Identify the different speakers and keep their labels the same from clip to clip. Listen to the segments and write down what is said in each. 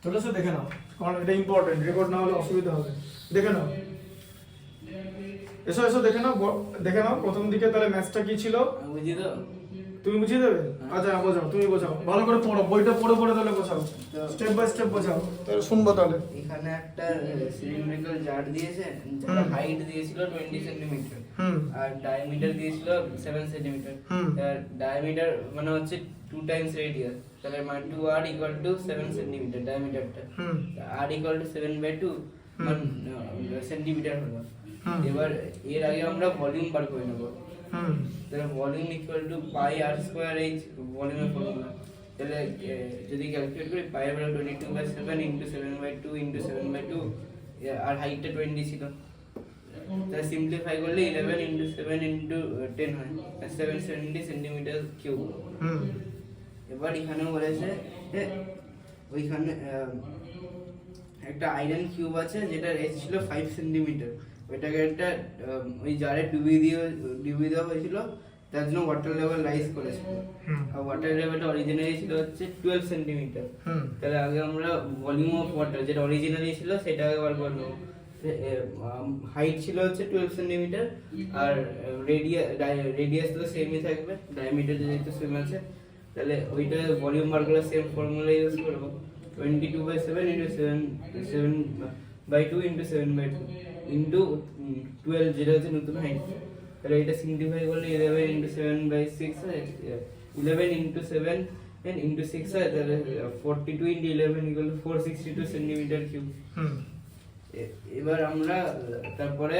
Speaker 1: চলে এসে দেখে নাও, কারণ এটা ইম্পর্টেন্ট, রেকর্ড না হলে অসুবিধা হবে। দেখে নাও, এসো এসো দেখে নাও, দেখে নাও প্রথম দিকে তাহলে ম্যাথটা কি ছিল
Speaker 2: বুঝি তো।
Speaker 1: তুমি বুঝিয়ে দেবে? আচ্ছা বোঝাও, তুমি বোঝাও ভালো করে, পড়ো বইটা, পড়ে পড়ে তাহলে বোঝাও, স্টেপ বাই স্টেপ বোঝাও, তাহলে শুনবো। তাহলে
Speaker 2: এখানে একটা সিলিন্ড্রিক্যাল জার দিয়েছে, যার হাইট দিয়েছিল 20 সেন্টিমিটার আর ডায়ামিটার দিয়েছিল 7 সেন্টিমিটার। আর ডায়ামিটার মানে হচ্ছে 2 টাইমস রেডিয়াস, তাহলে মানে 2r ইকুয়াল টু 7 সেন্টিমিটার ডায়ামিটারটা, r ইকুয়াল টু 7/2 সেন্টিমিটার হলো। এবার এর আগে আমরা ভলিউম বার করে নেব। তাহলে volume equal to pi r square H, ভলিউমের ফর্মুলা। তাহলে যদি ক্যালকুলেট করি, পাই এর ভ্যালু 22/7 ইনটু 7/2 ইনটু 7/2, আর হাইটটা 20 ছিল। তাহলে সিম্পলিফাই করলে 11 ইনটু 7 ইনটু 10 হয়, 770 সেন্টিমিটার কিউব। এবার এখানেও বলেছে যে ওইখানে একটা আয়রন কিউব আছে যেটা রেঞ্জ ছিল 5 সেন্টিমিটার, ওইটাকে একটা ওই জারে ডুবিয়ে দেওয়া হয়েছিল, তার জন্য ওয়াটার লেভেল রাইজ করেছিল। আর ওয়াটার লেভেলটা অরিজিনালি ছিল হচ্ছে 12 সেন্টিমিটার। তাহলে আগে আমরা ভলিউম অফ ওয়াটার যেটা অরিজিনালি ছিল সেটা আগে বার করব। হাইট ছিল হচ্ছে 12 সেন্টিমিটার, আর রেডিয়াস তো সেমই থাকবে, ডায়ামিটার যেহেতু সেম আছে। তাহলে ওইটা ভলিউম বার করে সেম ফর্মুলা ইউজ করব, 22/7 ইনটু 7/2 ইনটু 7/2 ইনটু 12, যেটা হচ্ছে নতুন হাইট। তাহলে এটা সিম্পলিফাই করলে 11 ইনটু 7/6 হয়, 11 ইনটু 7 ইনটু 6 হয়, তাহলে 42 into 11 equal to 462 centimetre cube. এবার আমরা তারপরে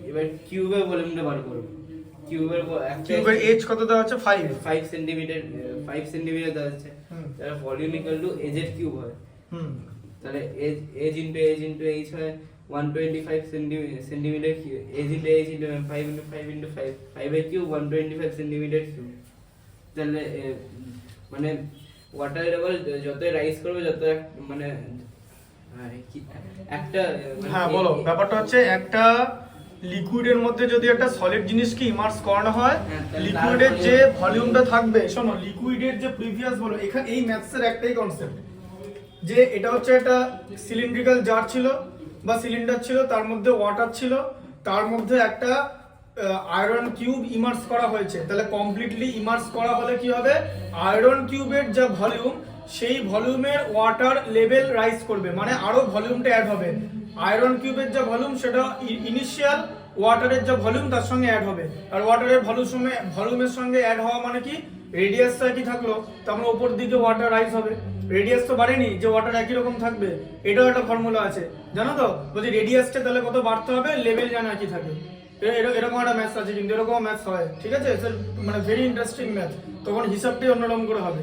Speaker 2: এবার কিউবের ভলিউমটা বার করব। কিউবের
Speaker 1: এজ কত দেওয়া আছে?
Speaker 2: 5 সেন্টিমিটার, 5 সেন্টিমিটার দেওয়া আছে। তাহলে ভলিউম ইকুয়াল টু এজ এর কিউব হয়। তাহলে এজ ইনটু এইচ হয় 125 centimetre cube, edge into 5 into 5 into 5, 5 এর কিউব 125 সেন্টিমিটার কিউব। তাহলে মানে ওয়াটার লেভেল যত রাইজ করবে যত মানে একটা
Speaker 1: হ্যাঁ বলো, ব্যাপারটা হচ্ছে একটা লিকুইডের মধ্যে যদি একটা সলিড জিনিসকে ইমার্স করানো হয়, লিকুইডের যে ভলিউমটা থাকবে, শোনো লিকুইডের যে প্রিভিয়াস বলো, এখানে এই ম্যাথসের একটাই কনসেপ্ট, যে এটা হচ্ছে একটা সিলিন্ড্রিক্যাল জার ছিল বা সিলিন্ডার ছিল, তার মধ্যে ওয়াটার ছিল, তার মধ্যে একটা আয়রন কিউব ইমার্স করা হয়েছে। তাহলে কমপ্লিটলি ইমার্স করা হলে কি হবে, আয়রন কিউবের যা ভলিউম, সেই ভলিউমের ওয়াটার লেভেল রাইজ করবে, মানে আরো ভলিউমটা অ্যাড হবে। আয়রন কিউবের যা ভলিউম সেটা ইনিশিয়াল ওয়াটারের যা ভলিউম তার সঙ্গে অ্যাড হবে। আর ওয়াটারের ভলিউমের সঙ্গে অ্যাড হওয়া মানে কি, রেডিয়াসটা কি থাকলো, তার মানে উপর দিকে ওয়াটার রাইজ হবে। রেডিয়াস তো বাড়েনি যে ওয়াটার একই রকম থাকবে, এটাও একটা ফর্মুলা আছে জানো তো, বলছি রেডিয়াসটা তাহলে কত বাড়তে হবে, লেভেল যেন একই থাকে। এরকম একটা ম্যাথস আছে, কিন্তু এরকম ম্যাথস হয়, ঠিক আছে, মানে ভেরি ইন্টারেস্টিং ম্যাথ, তখন হিসাবটাই অন্যরকম করে হবে।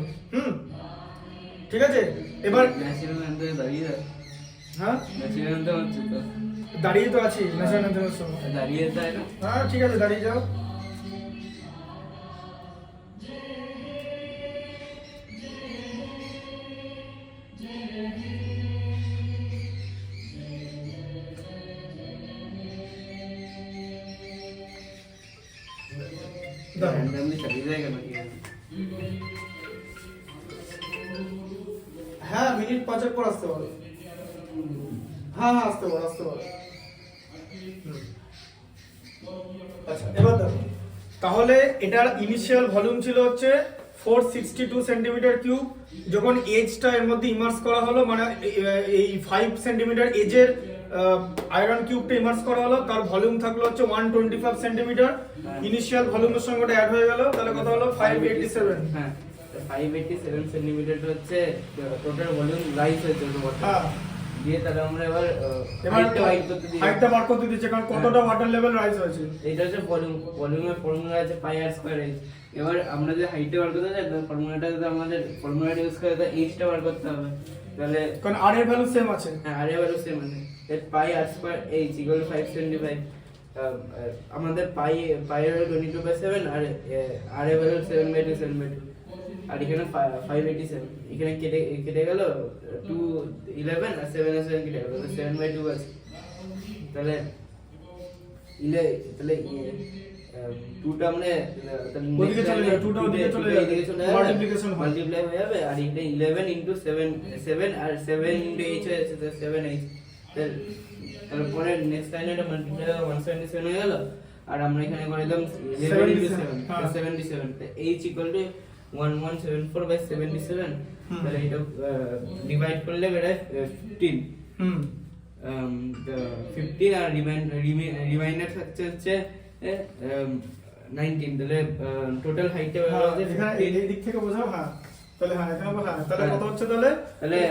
Speaker 1: ঠিক আছে, এবার হ্যাঁ দাঁড়িয়ে তো আছি ন্যাশনাল অ্যান্থেমের সময়,
Speaker 2: দাঁড়িয়ে তাই না?
Speaker 1: হ্যাঁ ঠিক আছে, দাঁড়িয়ে যাও। হ্যাঁ মিনিট 5 পর আসতে পারো, হ্যাঁ হ্যাঁ আসতে পারো, আসতে পারো। আচ্ছা এবার দেখো, তাহলে এটার ইনিশিয়াল ভলিউম ছিল হচ্ছে 462 সেন্টিমিটার কিউব। যখন এজটা এর মধ্যে ইমার্স করা হলো, মানে এই 5 সেন্টিমিটার এজের আয়রন কিউবটা ইমার্স করা হলো, তার ভলিউম থাকলো হচ্ছে 125 সেন্টিমিটার। ইনিশিয়াল ভলিউমের সঙ্গে ওটা অ্যাড হয়ে গেল, তাহলে কত হলো 587।
Speaker 2: হ্যাঁ 587 সেন্টিমিটার হচ্ছে টোটাল ভলিউম রাইজ হয়েছে ওয়াটার। হ্যাঁ দিয়ে তাহলে আমরা এবার
Speaker 1: হাইটটা বার করতে দিচ্ছি, কারণ কতটা ওয়াটার লেভেল রাইজ হয়েছে।
Speaker 2: এটা হচ্ছে ভলিউমের ফর্মুলা আছে পাই আর স্কয়ার এইচ। এবার আমরা যে হাইটটা বার করতে চাই, ফর্মুলাটা যদি আমাদের ফর্মুলাটা ইউজ করে, তাহলে এইচটা বার করতে হবে। তাহলে
Speaker 1: কারণ আর এর ভ্যালু সেম আছে,
Speaker 2: হ্যাঁ আর এর ভ্যালু সেম আছে, that pi r square H equal 575। আমাদের পাই এর ভ্যালু 22/7 আর এর ভ্যালু 7/2। আর এখানে 587, এখানে কেটে গেল 211 আর 7 আর 7 কেটে গেল, 7/2 আছে। তাহলে 2টা মানে
Speaker 1: ওদিকে চলে যাবে, 2টা ওদিকে চলে যাবে, মাল্টিপ্লিকেশন হয়,
Speaker 2: মাল্টিপ্লাই হয়ে যাবে। আর এটা 11 ইনটু 7 আর 7 ইনটু h হয়ে যাচ্ছে, তো 7h। তারপরে নেক্সট লাইনে এটা মাল্টিপ্লাই হবে 177 হয়ে গেল। আর আমরা এখানে করে দিলাম 11 ইনটু 7 77, তো h ইকুয়াল টু 1174/77। তাহলে এটা ডিভাইড করলে বেরোয় 15। 15 আর রিমাইন্ডার থাকছে হচ্ছে 19। তাহলে টোটাল হাইটটা
Speaker 1: এখানে এই দিক থেকে বোঝাও। হ্যাঁ তাহলে তাহলে কত হচ্ছে তাহলে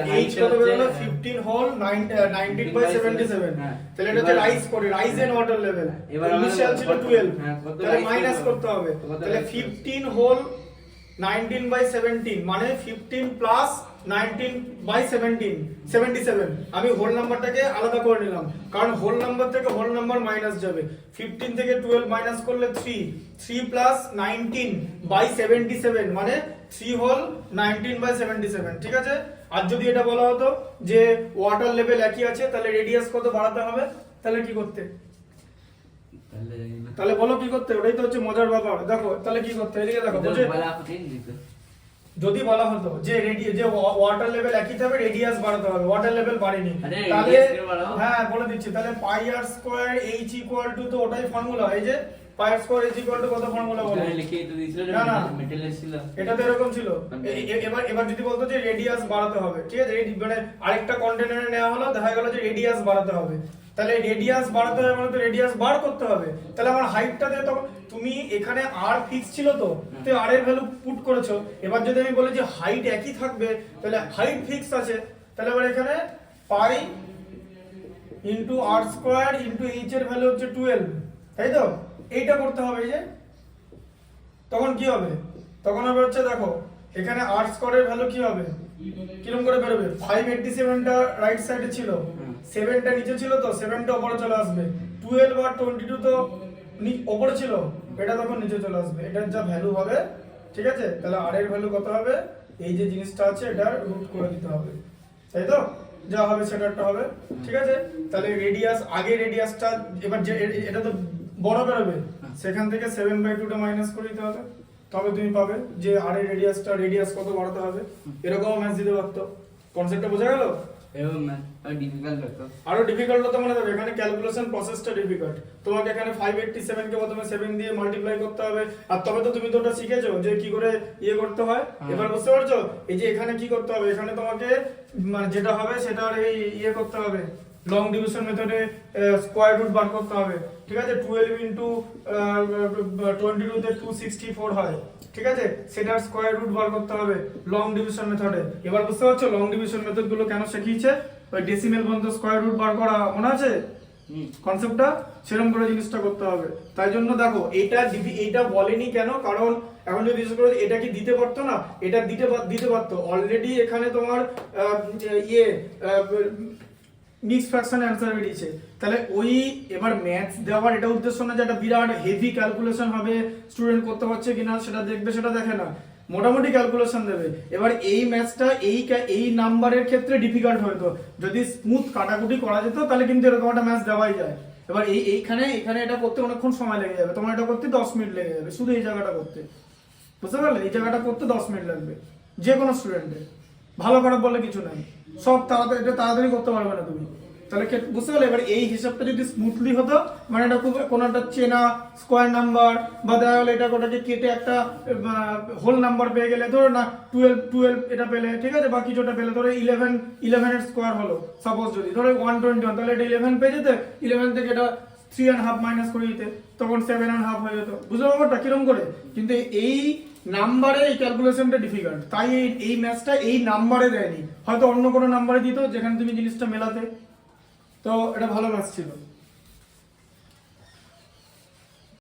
Speaker 1: h
Speaker 2: height
Speaker 1: কত বেরোলো?
Speaker 2: হচ্ছে
Speaker 1: 15 হোল 19/77। তাহলে এটা হচ্ছে রাইজ এন্ড ওয়াটার লেভেল।
Speaker 2: এবার
Speaker 1: ইনিশিয়াল ছিল 12,
Speaker 2: কত
Speaker 1: তাহলে মাইনাস করতে হবে। তাহলে 15 হোল 19/17 মানে 15 প্লাস 19/77। আমি হোল নাম্বারটাকে আলাদা করে নিলাম, কারণ হোল নাম্বার থেকে হোল নাম্বার মাইনাস যাবে। 15 থেকে 12 মাইনাস করলে 3 প্লাস 19/77 মানে 3 হোল 19/77। ঠিক আছে। আর যদি এটা বলা হতো যে ওয়াটার লেভেল একই আছে, তাহলে রেডিয়াস কত বাড়াতে হবে? তাহলে কি করতে? তাহলে বলো কি করতে? ওটাই তো হচ্ছে মজার ব্যাপার। দেখো তাহলে কি করতে, এদিকে দেখো। যদি বলা হতো যে যে ওয়াটার লেভেল একই থাকবে, রেডিয়াস বাড়াতে হবে, ওয়াটার লেভেল বাড়েনি, তাহলে হ্যাঁ বলে দিচ্ছি, তাহলে পাই r square h equal to, তো ওটাই ফর্মুলা। এই যে পাই r square h equal to কত ফর্মুলা বলো?
Speaker 2: লিখেই তো দিয়েছিল,
Speaker 1: না
Speaker 2: মেটালের ছিল,
Speaker 1: এটা তো এরকম ছিল। এবার যদি বলতো যে রেডিয়াস বাড়াতে হবে, ঠিক আছে, মানে আরেকটা কন্টেনারে নেওয়া হলো, দেখা গেল যে রেডিয়াস বাড়াতে হবে, তাহলে রেডিয়াস বাড়াতে হবে মানে তো রেডিয়াস বার করতে হবে। তাহলে আমার হাইটটা দিয়ে, তখন তুমি এখানে আর ফিক্স ছিল, তো আর এর ভ্যালু পুট করেছো। এবার যদি আমি বলি যে হাইট একই থাকবে, তাহলে হাইট ফিক্স আছে, তাহলে এবার এখানে পাই ইনটু আর স্কয়ার ইনটু h এর ভ্যালু হচ্ছে 12, তাই তো? এইটা করতে হবে। এই যে তখন কি হবে? তখন হবে হচ্ছে, দেখো এখানে আর স্কয়ারের ভ্যালু কি হবে, কিরকম করে বেরোবে? 587টা রাইট সাইডে ছিল, 7টা নিচে ছিল, তো 7টা উপরে চলে আসবে। 12 আর 22 তো উপরে ছিল, এটা তখন নিচে চলে আসবে। এটার যা ভ্যালু হবে, ঠিক আছে, তাহলে আর এর ভ্যালু কত হবে? এই যে জিনিসটা আছে এটা রুট করে দিতে হবে, তাই তো? যা হবে সেটাটা হবে। ঠিক আছে। তাহলে রেডিয়াস, আগে রেডিয়াসটা, এবার যে এটা তো বড় বেরোবে, সেখান থেকে 7/2টা মাইনাস করে দিতে হবে, তবে তুমি পাবে যে আর এর রেডিয়াস কত বাড়াতে হবে। এরকম ম্যাথ দিতে পারতো। কনসেপ্টটা বোঝা গেল? আরো ডিফিকাল্ট হতো মনে হবে, এখানে ক্যালকুলেশন প্রসেসটা ডিফিকাল্ট। তোমাকে এখানে 587 কে প্রথমে 7 দিয়ে মাল্টিপ্লাই করতে হবে, আর তবে তো তুমি তো ওটা শিখেছো যে কি করে ইয়ে করতে হয়। এবার বুঝতে পারছো এই যে এখানে কি করতে হবে? এখানে তোমাকে মানে যেটা হবে সেটা এই ইয়ে করতে হবে, লং ডিভিশন মেথডে স্কয়ার রুট বার করতে হবে। ঠিক আছে। 12 ইনটু 22 তে 264 হয়, ঠিক আছে, সেটার স্কয়ার রুট বার করতে হবে লং ডিভিশন মেথডে। এবার বুঝতে পারছো লং ডিভিশন মেথড গুলো কেন শিখিয়েছে? ওই ডেসিমেল পর্যন্ত স্কয়ার রুট বার করা মনে আছে কনসেপ্টটা? সেরকম করে জিনিসটা করতে হবে। তাই জন্য দেখো এইটা বলেনি কেন, কারণ এখন যদি জিজ্ঞেস করো এটা কি দিতে পারতো না, এটা দিতে পারতো। অলরেডি এখানে তোমার মিক্স ফ্র্যাকশন অ্যানসার বেরিয়েছে। তাহলে ওই এবার ম্যাথস দেওয়ার এটা উদ্দেশ্য না যে একটা বিরাট হেভি ক্যালকুলেশন হবে, স্টুডেন্ট করতে পারছে কিনা সেটা দেখবে, সেটা দেখে না, মোটামুটি ক্যালকুলেশন দেবে। এবার এই ম্যাথসটা এই নাম্বারের ক্ষেত্রে ডিফিকাল্ট হতো। যদি স্মুথ কাটাকুটি করা যেত তাহলে কিন্তু এরকম একটা ম্যাথস দেওয়াই যায়। এবার এখানে এটা করতে অনেকক্ষণ সময় লেগে যাবে, তোমার এটা করতে 10 মিনিট লেগে যাবে, শুধু এই জায়গাটা করতে। বুঝতে পারলে? এই জায়গাটা করতে 10 মিনিট লাগবে যে কোনো স্টুডেন্টের। ভালো খারাপ বলে কিছু নাই, সব তাড়াতাড়ি করতে পারবে না তুমি। তাহলে বুঝতে পারলে? এবার এই হিসাবটা যদি স্মুথলি হতো, মানে এটা কোনো একটা চেনা স্কয়ার নাম্বার বা দেখা গেলো এটা ওটাকে কেটে একটা হোল নাম্বার পেয়ে গেলে, ধরো না 12 এটা পেলে, ঠিক আছে, বা কিছুটা পেলে, ধরো 11 এর স্কয়ার হলো সাপোজ, যদি ধরো 121, তাহলে এটা 11 পেয়ে যেতে, 11 থেকে এটা 3.5 মাইনাস করে দিতে, তখন 7.5 হয়ে যেত। বুঝতে ব্যাপারটা কিরকম করে? কিন্তু এই নাম্বারে এই ক্যালকুলেশনটা ডিফিকাল্ট, তাই এই ম্যাথসটা এই নাম্বারে দেয়নি, হয়তো অন্য কোনো নাম্বারে দিত যেখানে তুমি জিনিসটা মেলাতে। তো এটা ভালো ম্যাথস ছিল।